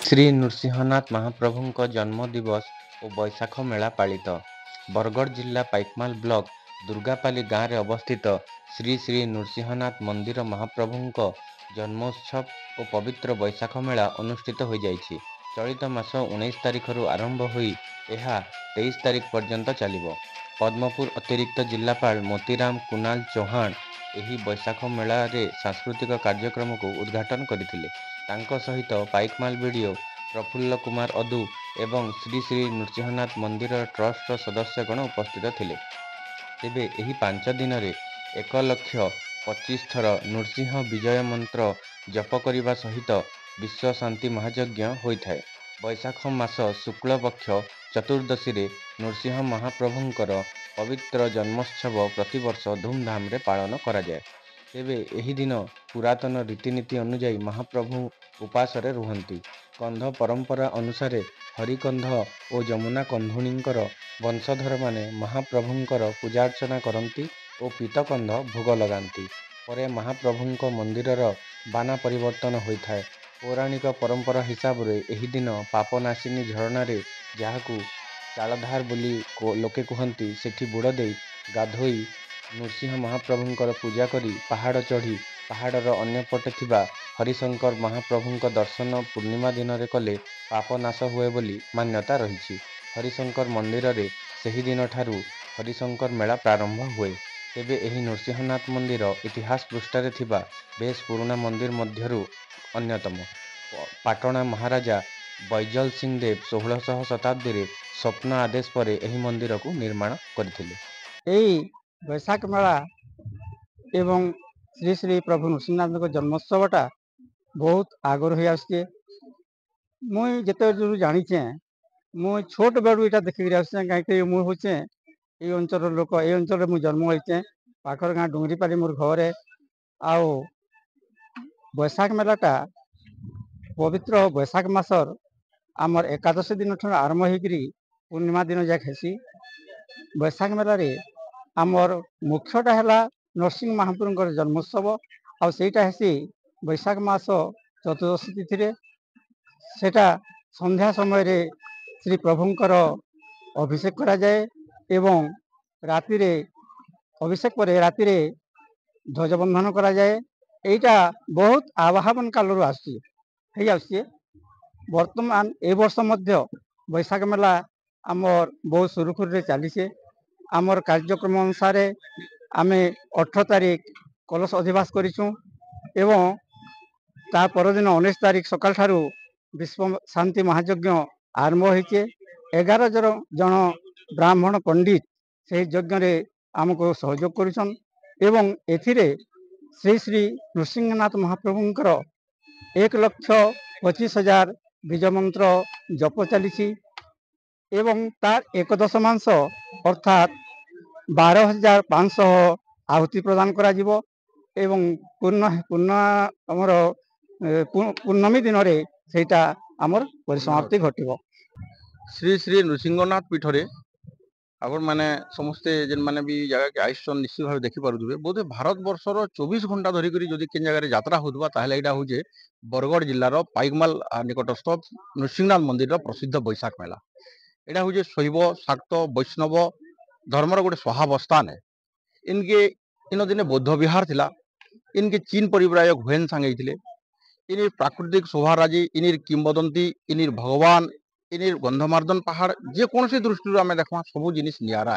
ଶ୍ରୀ ନୃସିଂହନାଥ ମହାପ୍ରଭୁଙ୍କ ଜନ୍ମ ଦିବସ ଓ ବୈଶାଖ ମେଳା ପାଳିତ। ବରଗଡ଼ ଜିଲ୍ଲା ପାଇକମାଲ ବ୍ଲକ ଦୁର୍ଗାପାଲି ଗାଁରେ ଅବସ୍ଥିତ ଶ୍ରୀ ଶ୍ରୀ ନୃସିଂହନାଥ ମନ୍ଦିର ମହାପ୍ରଭୁଙ୍କ ଜନ୍ମୋତ୍ସବ ଓ ପବିତ୍ର ବୈଶାଖ ମେଳା ଅନୁଷ୍ଠିତ ହୋଇଯାଇଛି। ଚଳିତ ମାସ 19 ତାରିଖରୁ ଆରମ୍ଭ ହୋଇ ଏହା 23 ତାରିଖ ପର୍ଯ୍ୟନ୍ତ ଚାଲିବ। ପଦ୍ମପୁର ଅତିରିକ୍ତ ଜିଲ୍ଲାପାଳ ମୋତିରାମ କୁନାଲ ଚୌହାନ ଏହି ବୈଶାଖ ମେଳାରେ ସାଂସ୍କୃତିକ କାର୍ଯ୍ୟକ୍ରମକୁ ଉଦ୍ଘାଟନ କରିଥିଲେ। ତାଙ୍କ ସହିତ ପାଇକମାଲ ବିଡିଓ ପ୍ରଫୁଲ୍ଲ କୁମାର ଅଦୁ ଏବଂ ଶ୍ରୀ ଶ୍ରୀ ନୃସିଂହନାଥ ମନ୍ଦିର ଟ୍ରଷ୍ଟର ସଦସ୍ୟଗଣ ଉପସ୍ଥିତ ଥିଲେ। ତେବେ ଏହି 5 ଦିନରେ 1,25,000 ଥର ନୃସିଂହ ବିଜୟ ମନ୍ତ୍ର ଜପ କରିବା ସହିତ ବିଶ୍ୱ ଶାନ୍ତି ମହାଯଜ୍ଞ ହୋଇଥାଏ। ବୈଶାଖ ମାସ ଶୁକ୍ଳ ପକ୍ଷ ଚତୁର୍ଦ୍ଦଶୀରେ ନୃସିଂହ ମହାପ୍ରଭୁଙ୍କର ପବିତ୍ର ଜନ୍ମୋତ୍ସବ ପ୍ରତିବର୍ଷ ଧୁମଧାମରେ ପାଳନ କରାଯାଏ। ତେବେ ଏହି ଦିନ ପୁରାତନ ରୀତିନୀତି ଅନୁଯାୟୀ ମହାପ୍ରଭୁ ଉପାସରେ ରୁହନ୍ତି। କନ୍ଧ ପରମ୍ପରା ଅନୁସାରେ ହରିକନ୍ଧ ଓ ଯମୁନା କନ୍ଧୁଣୀଙ୍କର ବଂଶଧରମାନେ ମହାପ୍ରଭୁଙ୍କର ପୂଜାର୍ଚ୍ଚନା କରନ୍ତି ଓ ପୀତକନ୍ଧ ଭୋଗ ଲଗାନ୍ତି। ପରେ ମହାପ୍ରଭୁଙ୍କ ମନ୍ଦିରର ବାନା ପରିବର୍ତ୍ତନ ହୋଇଥାଏ। ପୌରାଣିକ ପରମ୍ପରା ହିସାବରେ ଏହି ଦିନ ପାପନାଶିନୀ ଝରଣାରେ, ଯାହାକୁ ଚାଳଧାର ବୋଲି ଲୋକେ କୁହନ୍ତି, ସେଠି ବୁଡ଼ ଦେଇ ଗାଧୋଇ ନୃସିଂହ ମହାପ୍ରଭୁଙ୍କର ପୂଜା କରି ପାହାଡ଼ ଚଢ଼ି ପାହାଡ଼ର ଅନ୍ୟପଟେ ଥିବା ହରିଶଙ୍କର ମହାପ୍ରଭୁଙ୍କ ଦର୍ଶନ ପୂର୍ଣ୍ଣିମା ଦିନରେ କଲେ ପାପ ନାଶ ହୁଏ ବୋଲି ମାନ୍ୟତା ରହିଛି। ହରିଶଙ୍କର ମନ୍ଦିରରେ ସେହି ଦିନଠାରୁ ହରିଶଙ୍କର ମେଳା ପ୍ରାରମ୍ଭ ହୁଏ। ତେବେ ଏହି ନୃସିଂହନାଥ ମନ୍ଦିର ଇତିହାସ ପୃଷ୍ଠାରେ ଥିବା ବେଶ ପୁରୁଣା ମନ୍ଦିର ମଧ୍ୟରୁ ଅନ୍ୟତମ। ପାଟଣା ମହାରାଜା ବୈଜଲ ସିଂ ଦେବ 16ଶହ ଶତାବ୍ଦୀରେ ସ୍ୱପ୍ନ ଆଦେଶ ପରେ ଏହି ମନ୍ଦିରକୁ ନିର୍ମାଣ କରିଥିଲେ। ଏହି ବୈଶାଖ ମେଳା ଏବଂ ଶ୍ରୀ ଶ୍ରୀ ପ୍ରଭୁ ନୃସିଂହନାଥଙ୍କ ଜନ୍ମୋତ୍ସବଟା ବହୁତ ଆଗରୁ ହୋଇ ଆସୁଛେ। ମୁଇଁ ଯେତେବେଳେ ଜାଣିଛେ, ମୁଁ ଛୋଟ ବେଳୁ ଏଇଟା ଦେଖିକି ଆସୁଛେ। କାହିଁକି ମୁଁ ହଉଛେ ଏଇ ଅଞ୍ଚଳର ଲୋକ। ଏଇ ଅଞ୍ଚଳରେ ମୁଁ ଜନ୍ମ ହେଇଛେ। ପାଖର ଗାଁ ଡୁଙ୍ଗରିପାଲି ମୋର ଘରେ। ଆଉ ବୈଶାଖ ମେଳାଟା ପବିତ୍ର ବୈଶାଖ ମାସର ଆମର ଏକାଦଶୀ ଦିନ ଠାରୁ ଆରମ୍ଭ ହେଇକରି ପୂର୍ଣ୍ଣିମା ଦିନ ଯାକ ହେସି। ବୈଶାଖ ମେଳାରେ ଆମର ମୁଖ୍ୟଟା ହେଲା ନରସିଂହ ମହାପ୍ରଭୁଙ୍କର ଜନ୍ମୋତ୍ସବ। ଆଉ ସେଇଟା ହେସି ବୈଶାଖ ମାସ ଚତୁର୍ଦଶୀ ତିଥିରେ। ସେଟା ସନ୍ଧ୍ୟା ସମୟରେ ଶ୍ରୀ ପ୍ରଭୁଙ୍କର ଅଭିଷେକ କରାଯାଏ ଏବଂ ରାତିରେ ଅଭିଷେକ ପରେ ରାତିରେ ଧ୍ୱଜବନ୍ଧନ କରାଯାଏ। ଏଇଟା ବହୁତ ଆବାହମାନ କାଳରୁ ଆସୁଛି, ହେଇ ଆସୁଛି। ବର୍ତ୍ତମାନ ଏ ବର୍ଷ ମଧ୍ୟ ବୈଶାଖ ମେଳା ଆମର ବହୁତ ସୁରୁଖୁରୁରେ ଚାଲିଛେ। ଆମର କାର୍ଯ୍ୟକ୍ରମ ଅନୁସାରେ ଆମେ 18 ତାରିଖ କଳସ ଅଧିବାସ କରିଛୁଁ ଏବଂ ତା ପରଦିନ 19 ତାରିଖ ସକାଳ ଠାରୁ ବିଶ୍ୱ ଶାନ୍ତି ମହାଯଜ୍ଞ ଆରମ୍ଭ ହୋଇଛେ। 11 ଜଣ ବ୍ରାହ୍ମଣ ପଣ୍ଡିତ ସେହି ଯଜ୍ଞରେ ଆମକୁ ସହଯୋଗ କରୁଛନ୍ ଏବଂ ଏଥିରେ ଶ୍ରୀ ଶ୍ରୀ ନୃସିଂହନାଥ ମହାପ୍ରଭୁଙ୍କର 1,25,000 ବୀଜ ମନ୍ତ୍ର ଜପ ଚାଲିଛି ଏବଂ ତାର 1/10 ଅର୍ଥାତ୍ 12,500 ଆହୁତି ପ୍ରଦାନ କରାଯିବ ଏବଂ ଆମର ପୂର୍ଣ୍ଣମୀ ଦିନରେ ସେଇଟା ଆମର ପରିସମାପ୍ତି ଘଟିବ। ଶ୍ରୀ ଶ୍ରୀ ନୃସିଂହନାଥ ପୀଠରେ ଆପଣ ମାନେ ସମସ୍ତେ ଯେମାନେ ବି ଜାଗାକେ ଆଇସନ୍ ନିଶ୍ଚିତ ଭାବେ ଦେଖିପାରୁଥିବେ। ବୋଧେ ଭାରତ ବର୍ଷର 24 ଘଣ୍ଟା ଧରିକରି ଯଦି କେନ୍ ଜାଗାରେ ଯାତ୍ରା ହଉଥିବା ତାହେଲେ ଏଇଟା ହଉଛେ ବରଗଡ଼ ଜିଲ୍ଲାର ପାଇକମାଲ ନିକଟସ୍ଥ ନୃସିଂହନାଥ ମନ୍ଦିରର ପ୍ରସିଦ୍ଧ ବୈଶାଖ ମେଳା। ଏଇଟା ହଉଛେ ଶୈବ ଶାକ୍ତ ବୈଷ୍ଣବ ଧର୍ମର ଗୋଟେ ସହାବସ୍ଥାନ। ଇନକେ ଇନ ଦିନେ ବୌଦ୍ଧ ବିହାର ଥିଲା। ଇନକେ ଚୀନ ପରିବ୍ରାଜକ ହୁଏନ୍ ସାଙ୍ଗେ ହେଇଥିଲେ। ଇନିର ପ୍ରାକୃତିକ ଶୋଭାରାଜି, ଇନିର କିମ୍ବଦନ୍ତୀ, ଇନିର ଭଗବାନ, ଇନିର ଗନ୍ଧମାର୍ଦ୍ଦନ ପାହାଡ଼, ଯେକୌଣସି ଦୃଷ୍ଟିରୁ ଆମେ ଦେଖମା ସବୁ ଜିନିଷ ନିଆରା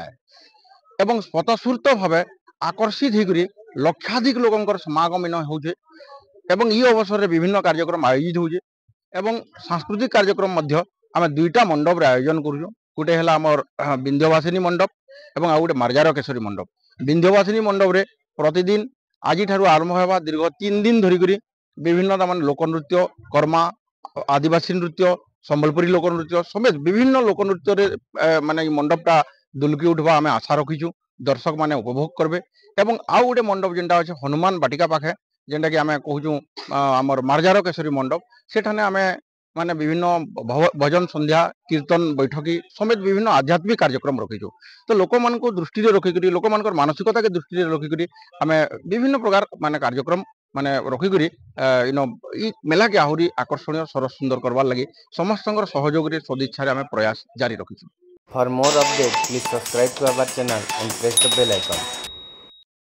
ଏବଂ ସ୍ୱତଃସ୍ଫୂର୍ତ୍ତ ଭାବେ ଆକର୍ଷିତ ହେଇକରି ଲକ୍ଷାଧିକ ଲୋକଙ୍କର ସମାଗମ ଇନ ହଉଛେ ଏବଂ ଇ ଅବସରରେ ବିଭିନ୍ନ କାର୍ଯ୍ୟକ୍ରମ ଆୟୋଜିତ ହଉଛେ ଏବଂ ସାଂସ୍କୃତିକ କାର୍ଯ୍ୟକ୍ରମ ମଧ୍ୟ ଆମେ 2ଟା ମଣ୍ଡପରେ ଆୟୋଜନ କରୁଛୁଁ। ଗୋଟେ ହେଲା ଆମର ବିନ୍ଧ୍ୟବାସିନୀ ମଣ୍ଡପ ଏବଂ ଆଉ ଗୋଟେ ମାର୍ଜାର କେଶରୀ ମଣ୍ଡପ। ବିନ୍ଧ୍ୟବାସିନୀ ମଣ୍ଡପରେ ପ୍ରତିଦିନ ଆଜିଠାରୁ ଆରମ୍ଭ ହେବା ଦୀର୍ଘ 3 ଦିନ ଧରିକରି ବିଭିନ୍ନ ତାମାନେ ଲୋକନୃତ୍ୟ, କର୍ମା, ଆଦିବାସୀ ନୃତ୍ୟ, ସମ୍ବଲପୁରୀ ଲୋକନୃତ୍ୟ ସಮೇତ ବିଭିନ୍ନ ଲୋକନୃତ୍ୟରେ ମାନେ ଏଇ ମଣ୍ଡପଟା ଦୁଲକି ଉଠିବା ଆମେ ଆଶା ରଖିଛୁ। ଦର୍ଶକ ମାନେ ଉପଭୋଗ କରିବେ ଏବଂ ଆଉ ଗୋଟେ ମଣ୍ଡପ ଯେନ୍ଟା ଅଛି ହନୁମାନ ବାଟିକା ପାଖେ, ଯେନ୍ଟାକି ଆମେ କହୁଛୁ ଆମର ମାର୍ଜାର କେଶରୀ ମଣ୍ଡପ। ସେଠାନେ ଆମେ ମାନେ ବିଭିନ୍ନ ଭଜନ ସନ୍ଧ୍ୟା, କୀର୍ତ୍ତନ ବୈଠକୀ ସಮೇତ ବିଭିନ୍ନ ଆଧ୍ୟାତ୍ମିକ କାର୍ଯ୍ୟକ୍ରମ ରଖିଛୁ। ତ ଲୋକମାନଙ୍କୁ ଦୃଷ୍ଟିରେ ରଖିକରି ଲୋକମାନଙ୍କର ମାନସିକତାକେ ଦୃଷ୍ଟିରେ ରଖିକରି ଆମେ ବିଭିନ୍ନ ପ୍ରକାର ମାନେ କାର୍ଯ୍ୟକ୍ରମ ମାନେ ରଖିକରି ଇନ ଇ ମେଲାକେ ଆହୁରି ଆକର୍ଷଣୀୟ ସରସ ସୁନ୍ଦର କରବାର୍ ଲାଗି ସମସ୍ତଙ୍କର ସହଯୋଗରେ ସଦିଚ୍ଛାରେ ଆମେ ପ୍ରୟାସ ଜାରି ରଖିଛୁ। For more updates, please subscribe to our channel and press the bell icon.